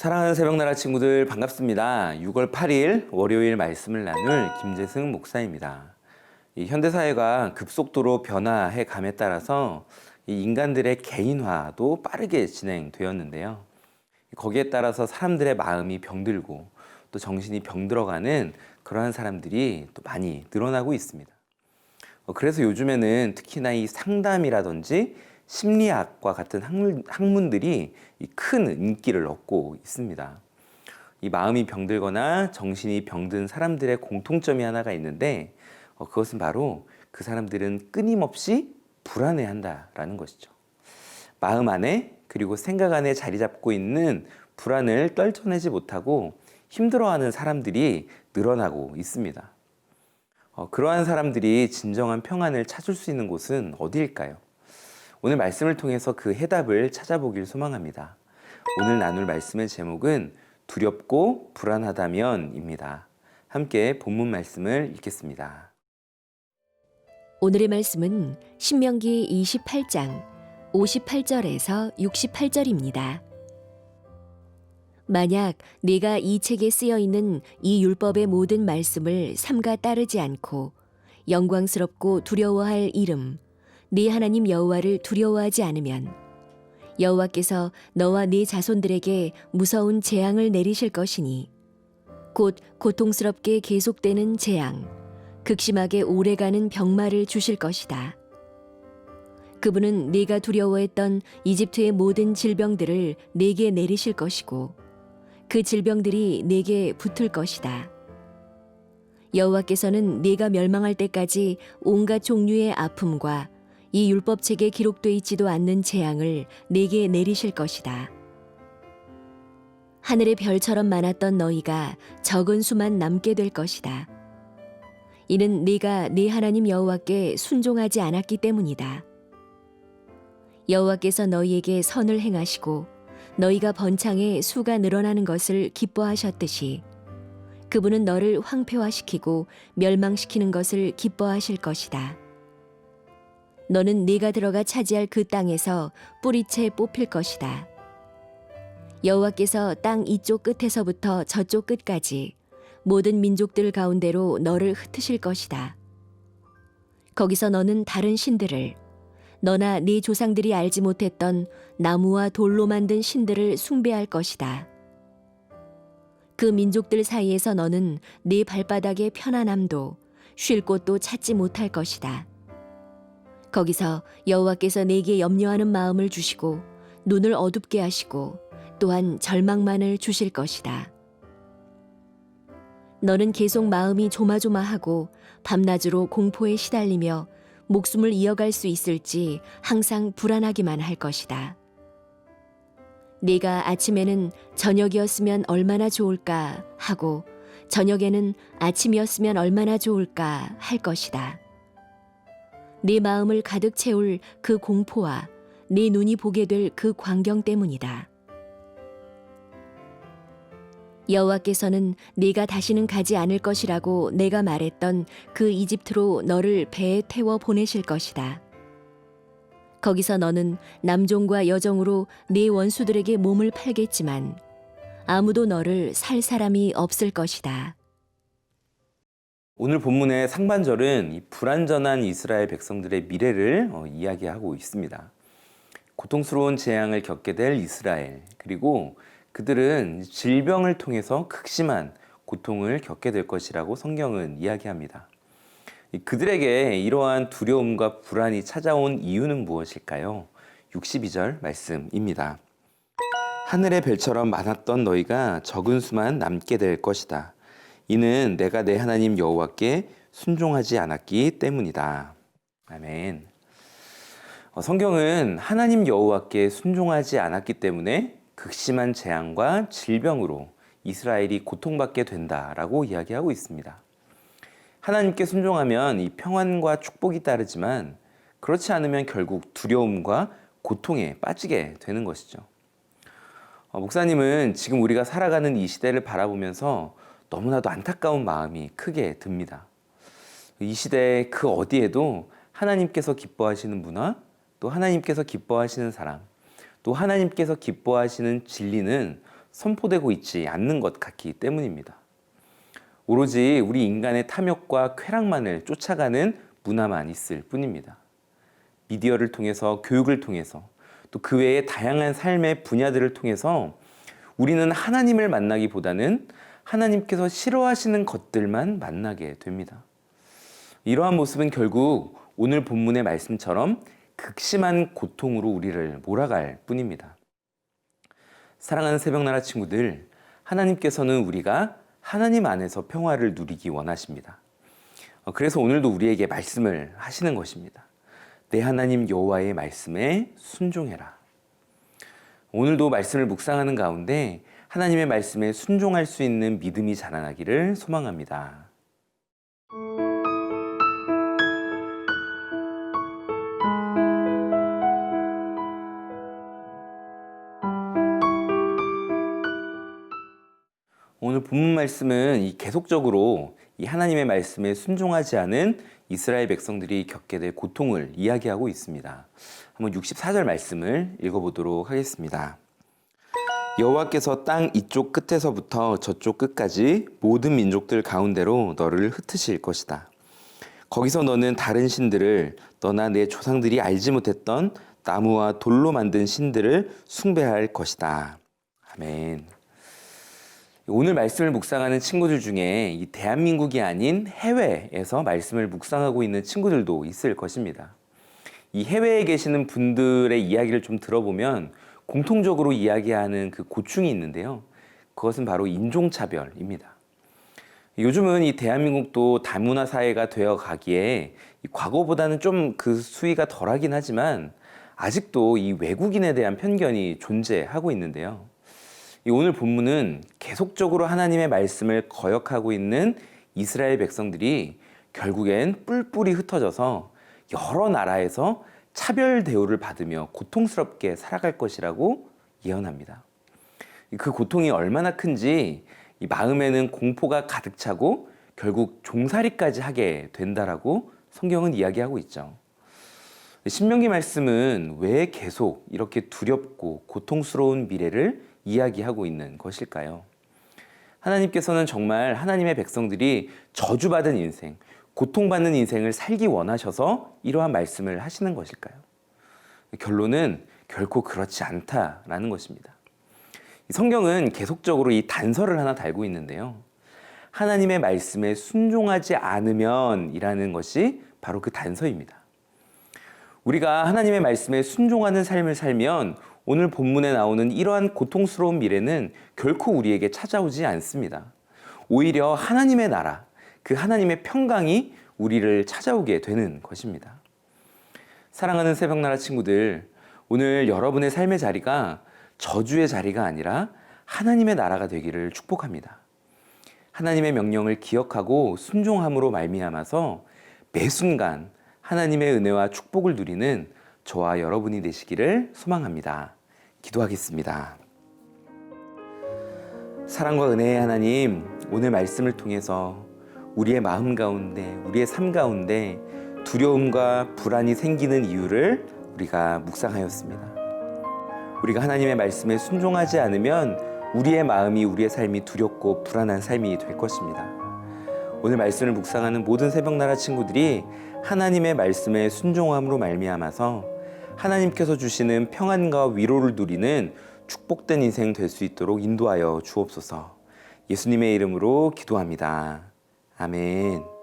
사랑하는 새벽나라 친구들 반갑습니다. 6월 8일 월요일 말씀을 나눌 김재승 목사입니다. 이 현대사회가 급속도로 변화해 감에 따라서 이 인간들의 개인화도 빠르게 진행되었는데요. 거기에 따라서 사람들의 마음이 병들고 또 정신이 병들어가는 그러한 사람들이 또 많이 늘어나고 있습니다. 그래서 요즘에는 특히나 이 상담이라든지 심리학과 같은 학문들이 큰 인기를 얻고 있습니다. 이 마음이 병들거나 정신이 병든 사람들의 공통점이 하나가 있는데 그것은 바로 그 사람들은 끊임없이 불안해한다라는 것이죠. 마음 안에 그리고 생각 안에 자리 잡고 있는 불안을 떨쳐내지 못하고 힘들어하는 사람들이 늘어나고 있습니다. 그러한 사람들이 진정한 평안을 찾을 수 있는 곳은 어디일까요? 오늘 말씀을 통해서 그 해답을 찾아보길 소망합니다. 오늘 나눌 말씀의 제목은 두렵고 불안하다면입니다. 함께 본문 말씀을 읽겠습니다. 오늘의 말씀은 신명기 28장 58절에서 68절입니다. 만약 네가 이 책에 쓰여 있는 이 율법의 모든 말씀을 삼가 따르지 않고 영광스럽고 두려워할 이름 네 하나님 여호와를 두려워하지 않으면 여호와께서 너와 네 자손들에게 무서운 재앙을 내리실 것이니 곧 고통스럽게 계속되는 재앙 극심하게 오래가는 병마를 주실 것이다. 그분은 네가 두려워했던 이집트의 모든 질병들을 네게 내리실 것이고 그 질병들이 네게 붙을 것이다. 여호와께서는 네가 멸망할 때까지 온갖 종류의 아픔과 이 율법책에 기록되어 있지도 않는 재앙을 네게 내리실 것이다. 하늘의 별처럼 많았던 너희가 적은 수만 남게 될 것이다. 이는 네가 네 하나님 여호와께 순종하지 않았기 때문이다. 여호와께서 너희에게 선을 행하시고 너희가 번창해 수가 늘어나는 것을 기뻐하셨듯이 그분은 너를 황폐화시키고 멸망시키는 것을 기뻐하실 것이다. 너는 네가 들어가 차지할 그 땅에서 뿌리채 뽑힐 것이다. 여호와께서 땅 이쪽 끝에서부터 저쪽 끝까지 모든 민족들 가운데로 너를 흩으실 것이다. 거기서 너는 다른 신들을 너나 네 조상들이 알지 못했던 나무와 돌로 만든 신들을 숭배할 것이다. 그 민족들 사이에서 너는 네 발바닥의 편안함도 쉴 곳도 찾지 못할 것이다. 거기서 여호와께서 네게 염려하는 마음을 주시고 눈을 어둡게 하시고 또한 절망만을 주실 것이다. 너는 계속 마음이 조마조마하고 밤낮으로 공포에 시달리며 목숨을 이어갈 수 있을지 항상 불안하기만 할 것이다. 네가 아침에는 저녁이었으면 얼마나 좋을까 하고 저녁에는 아침이었으면 얼마나 좋을까 할 것이다. 네 마음을 가득 채울 그 공포와 네 눈이 보게 될 그 광경 때문이다. 여호와께서는 네가 다시는 가지 않을 것이라고 내가 말했던 그 이집트로 너를 배에 태워 보내실 것이다. 거기서 너는 남종과 여종으로 네 원수들에게 몸을 팔겠지만 아무도 너를 살 사람이 없을 것이다. 오늘 본문의 상반절은 이 불완전한 이스라엘 백성들의 미래를 이야기하고 있습니다. 고통스러운 재앙을 겪게 될 이스라엘, 그리고 그들은 질병을 통해서 극심한 고통을 겪게 될 것이라고 성경은 이야기합니다. 그들에게 이러한 두려움과 불안이 찾아온 이유는 무엇일까요? 62절 말씀입니다. 하늘의 별처럼 많았던 너희가 적은 수만 남게 될 것이다. 이는 내가 내 하나님 여호와께 순종하지 않았기 때문이다. 아멘. 성경은 하나님 여호와께 순종하지 않았기 때문에 극심한 재앙과 질병으로 이스라엘이 고통받게 된다라고 이야기하고 있습니다. 하나님께 순종하면 이 평안과 축복이 따르지만 그렇지 않으면 결국 두려움과 고통에 빠지게 되는 것이죠. 목사님은 지금 우리가 살아가는 이 시대를 바라보면서 너무나도 안타까운 마음이 크게 듭니다. 이 시대 그 어디에도 하나님께서 기뻐하시는 문화, 또 하나님께서 기뻐하시는 사랑, 또 하나님께서 기뻐하시는 진리는 선포되고 있지 않는 것 같기 때문입니다. 오로지 우리 인간의 탐욕과 쾌락만을 쫓아가는 문화만 있을 뿐입니다. 미디어를 통해서, 교육을 통해서, 또 그 외의 다양한 삶의 분야들을 통해서 우리는 하나님을 만나기보다는 하나님께서 싫어하시는 것들만 만나게 됩니다. 이러한 모습은 결국 오늘 본문의 말씀처럼 극심한 고통으로 우리를 몰아갈 뿐입니다. 사랑하는 새벽나라 친구들, 하나님께서는 우리가 하나님 안에서 평화를 누리기 원하십니다. 그래서 오늘도 우리에게 말씀을 하시는 것입니다. 내 하나님 여호와의 말씀에 순종해라. 오늘도 말씀을 묵상하는 가운데 하나님의 말씀에 순종할 수 있는 믿음이 자라나기를 소망합니다. 오늘 본문 말씀은 계속적으로 이 하나님의 말씀에 순종하지 않은 이스라엘 백성들이 겪게 될 고통을 이야기하고 있습니다. 한번 64절 말씀을 읽어보도록 하겠습니다. 여호와께서 땅 이쪽 끝에서부터 저쪽 끝까지 모든 민족들 가운데로 너를 흩으실 것이다. 거기서 너는 다른 신들을, 너나 내 조상들이 알지 못했던 나무와 돌로 만든 신들을 숭배할 것이다. 아멘. 오늘 말씀을 묵상하는 친구들 중에 이 대한민국이 아닌 해외에서 말씀을 묵상하고 있는 친구들도 있을 것입니다. 이 해외에 계시는 분들의 이야기를 좀 들어보면 공통적으로 이야기하는 그 고충이 있는데요. 그것은 바로 인종차별입니다. 요즘은 이 대한민국도 다문화 사회가 되어 가기에 과거보다는 좀 그 수위가 덜하긴 하지만 아직도 이 외국인에 대한 편견이 존재하고 있는데요. 오늘 본문은 계속적으로 하나님의 말씀을 거역하고 있는 이스라엘 백성들이 결국엔 뿔뿔이 흩어져서 여러 나라에서 차별 대우를 받으며 고통스럽게 살아갈 것이라고 예언합니다. 그 고통이 얼마나 큰지 이 마음에는 공포가 가득 차고 결국 종살이까지 하게 된다라고 성경은 이야기하고 있죠. 신명기 말씀은 왜 계속 이렇게 두렵고 고통스러운 미래를 이야기하고 있는 것일까요? 하나님께서는 정말 하나님의 백성들이 저주받은 인생, 고통받는 인생을 살기 원하셔서 이러한 말씀을 하시는 것일까요? 결론은 결코 그렇지 않다라는 것입니다. 성경은 계속적으로 이 단서를 하나 달고 있는데요. 하나님의 말씀에 순종하지 않으면 이라는 것이 바로 그 단서입니다. 우리가 하나님의 말씀에 순종하는 삶을 살면 오늘 본문에 나오는 이러한 고통스러운 미래는 결코 우리에게 찾아오지 않습니다. 오히려 하나님의 나라, 그 하나님의 평강이 우리를 찾아오게 되는 것입니다. 사랑하는 새벽나라 친구들, 오늘 여러분의 삶의 자리가 저주의 자리가 아니라 하나님의 나라가 되기를 축복합니다. 하나님의 명령을 기억하고 순종함으로 말미암아서 매 순간 하나님의 은혜와 축복을 누리는 저와 여러분이 되시기를 소망합니다. 기도하겠습니다. 사랑과 은혜의 하나님, 오늘 말씀을 통해서 우리의 마음 가운데, 우리의 삶 가운데 두려움과 불안이 생기는 이유를 우리가 묵상하였습니다. 우리가 하나님의 말씀에 순종하지 않으면 우리의 마음이, 우리의 삶이 두렵고 불안한 삶이 될 것입니다. 오늘 말씀을 묵상하는 모든 새벽나라 친구들이 하나님의 말씀에 순종함으로 말미암아서 하나님께서 주시는 평안과 위로를 누리는 축복된 인생 될 수 있도록 인도하여 주옵소서. 예수님의 이름으로 기도합니다. 아멘.